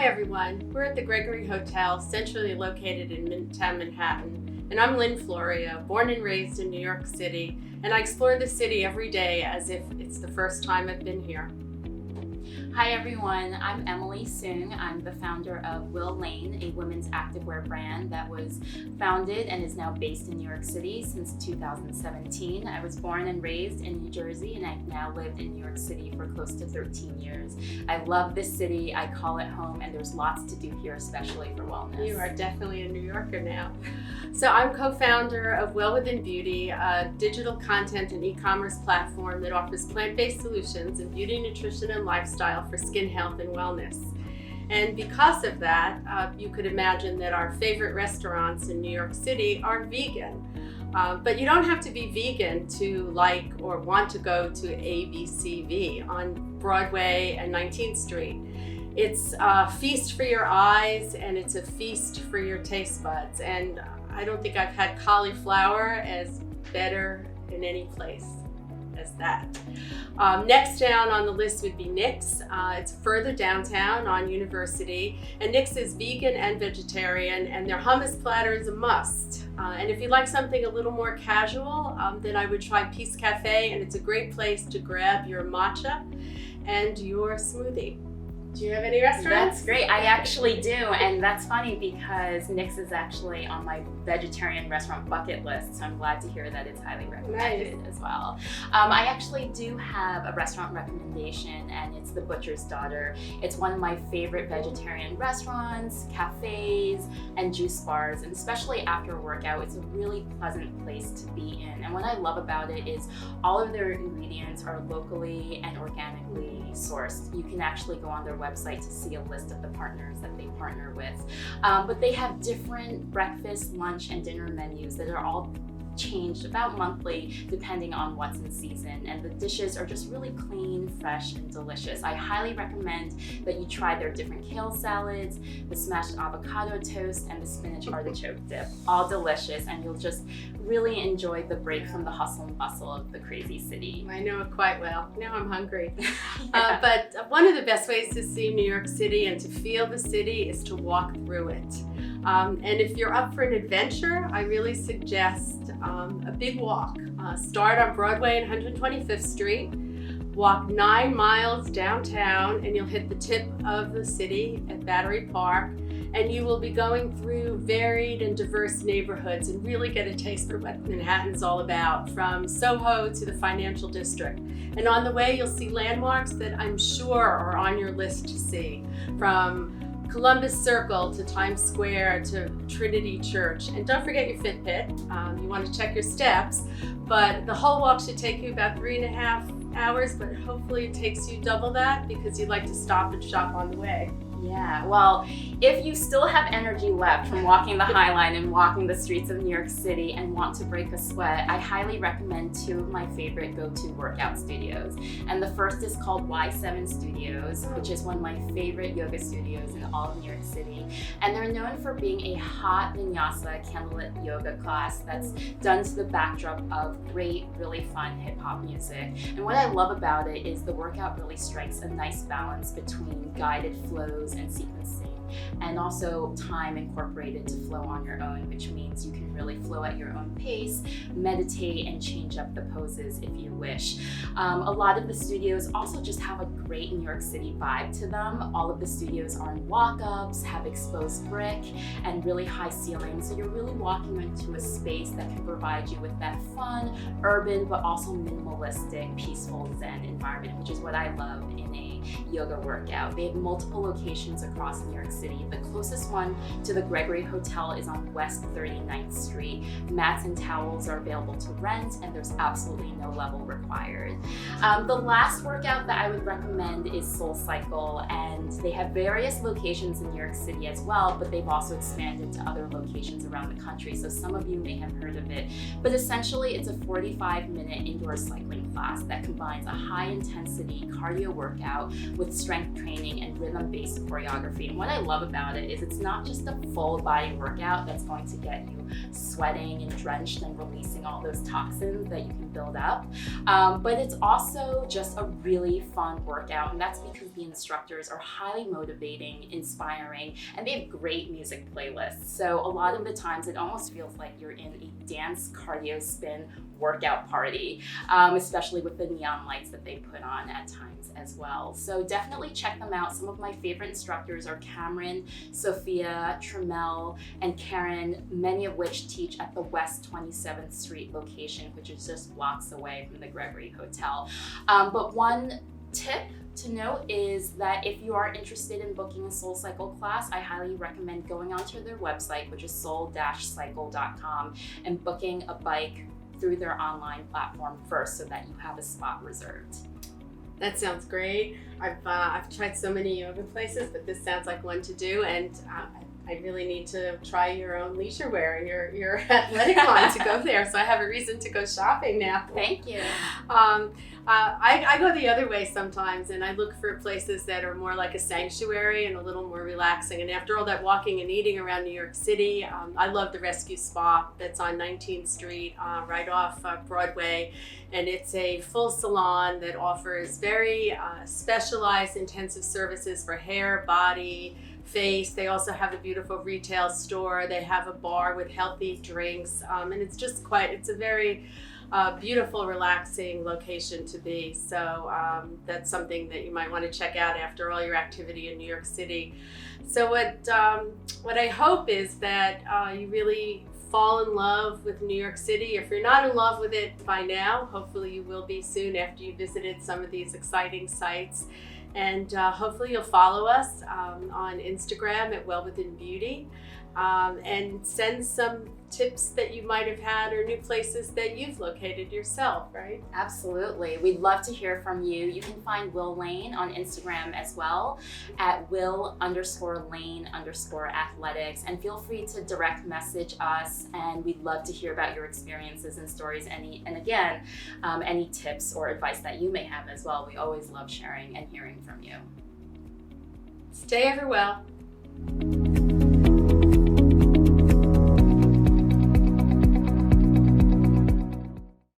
everyone. We're at the Gregory Hotel, centrally located in Midtown Manhattan, and I'm Lynn Floria, born and raised in New York City, and I explore the city every day as if it's the first time I've been here. Hi everyone, I'm Emily Soong. I'm the founder of Will Lane, a women's activewear brand that was founded and is now based in New York City since 2017. I was born and raised in New Jersey, and I've now lived in New York City for close to 13 years. I love this city, I call it home, and there's lots to do here, especially for wellness. You are definitely a New Yorker now. So I'm co-founder of Well Within Beauty, a digital content and e-commerce platform that offers plant-based solutions in beauty, nutrition, and lifestyle for skin health and wellness. And because of that, you could imagine that our favorite restaurants in New York City are vegan. But you don't have to be vegan to like or want to go to ABCV on Broadway and 19th Street. It's a feast for your eyes, and it's a feast for your taste buds. And I don't think I've had cauliflower as better in any place as that. Next down on the list would be Nick's. It's further downtown on University, and Nick's is vegan and vegetarian, and their hummus platter is a must. And if you like something a little more casual, then I would try Peace Cafe, and it's a great place to grab your matcha and your smoothie. Do you have any restaurants? That's great. I actually do, and that's funny because Nick's is actually on my vegetarian restaurant bucket list, so I'm glad to hear that it's highly recommended as well. I actually do have a restaurant recommendation, and it's the Butcher's Daughter. It's one of my favorite vegetarian restaurants, cafes, and juice bars, and especially after a workout, it's a really pleasant place to be in. And what I love about it is all of their ingredients are locally and organically sourced. You can actually go on their website to see a list of the partners that they partner with. But they have different breakfast, lunch, and dinner menus that are all changed about monthly depending on what's in season, and the dishes are just really clean, fresh, and delicious. I highly recommend that you try their different kale salads, the smashed avocado toast, and the spinach artichoke dip. All delicious, and you'll just really enjoy the break from the hustle and bustle of the crazy city. I know it quite well. Now I'm hungry. But one of the best ways to see New York City and to feel the city is to walk through it. And if you're up for an adventure, I really suggest a big walk. Start on Broadway and 125th Street, walk 9 miles downtown, and you'll hit the tip of the city at Battery Park, and you will be going through varied and diverse neighborhoods and really get a taste for what Manhattan's all about, from Soho to the financial district. And on the way, you'll see landmarks that I'm sure are on your list to see, from Columbus Circle to Times Square to Trinity Church. And don't forget your Fitbit. You want to check your steps, but the whole walk should take you about 3.5 hours, but hopefully it takes you double that because you'd like to stop and shop on the way. Yeah, well, if you still have energy left from walking the High Line and walking the streets of New York City and want to break a sweat, I highly recommend 2 of my favorite go-to workout studios. And the first is called Y7 Studios, which is one of my favorite yoga studios in all of New York City. And they're known for being a hot vinyasa candlelit yoga class that's done to the backdrop of great, really fun hip-hop music. And what I love about it is the workout really strikes a nice balance between guided flows and sequencing, and also time incorporated to flow on your own, which means you can really flow at your own pace, meditate, and change up the poses if you wish. A lot of the studios also just have a great New York City vibe to them. All of the studios are in walk-ups, have exposed brick, and really high ceilings, so you're really walking into a space that can provide you with that fun, urban, but also minimalistic, peaceful Zen environment, which is what I love in a yoga workout. They have multiple locations across New York City. The closest one to the Gregory Hotel is on West 39th Street. Mats and towels are available to rent, and there's absolutely no level required. The last workout that I would recommend is SoulCycle, and they have various locations in New York City as well, but they've also expanded to other locations around the country, so some of you may have heard of it. But essentially, it's a 45-minute indoor cycling class that combines a high-intensity cardio workout with strength training and rhythm-based choreography. And what I love about it is it's not just a full body workout that's going to get you sweating and drenched and releasing all those toxins that you can build up, but it's also just a really fun workout, and that's because the instructors are highly motivating, inspiring, and they have great music playlists. So a lot of the times it almost feels like you're in a dance cardio spin workout party, especially with the neon lights that they put on at times as well. So definitely check them out. Some of my favorite instructors are Cameron, Sophia, Tramel, and Karen, many of which teach at the West 27th Street location, which is just blocks away from the Gregory Hotel. But one tip to note is that if you are interested in booking a SoulCycle class, I highly recommend going onto their website, which is soul-cycle.com, and booking a bike through their online platform first so that you have a spot reserved. That sounds great. I've tried so many yoga places, but this sounds like one to do, and I really need to try your own leisure wear and your athletic line to go there, so I have a reason to go shopping now. Thank you. I go the other way sometimes, and I look for places that are more like a sanctuary and a little more relaxing. And after all that walking and eating around New York City, I love the Rescue Spa that's on 19th Street, right off Broadway. And it's a full salon that offers very specialized intensive services for hair, body, face. They also have a beautiful retail store. They have a bar with healthy drinks, and it's a very beautiful, relaxing location to be. So that's something that you might want to check out after all your activity in New York City. So what I hope is that you really fall in love with New York City. If you're not in love with it by now, hopefully you will be soon after you visited some of these exciting sites. And hopefully you'll follow us on Instagram at Well Within Beauty, and send some tips that you might have had or new places that you've located yourself, right? Absolutely. We'd love to hear from you. You can find Will Lane on Instagram as well at Will_Lane_athletics, and feel free to direct message us, and we'd love to hear about your experiences and stories, any tips or advice that you may have as well. We always love sharing and hearing from you. Stay ever well.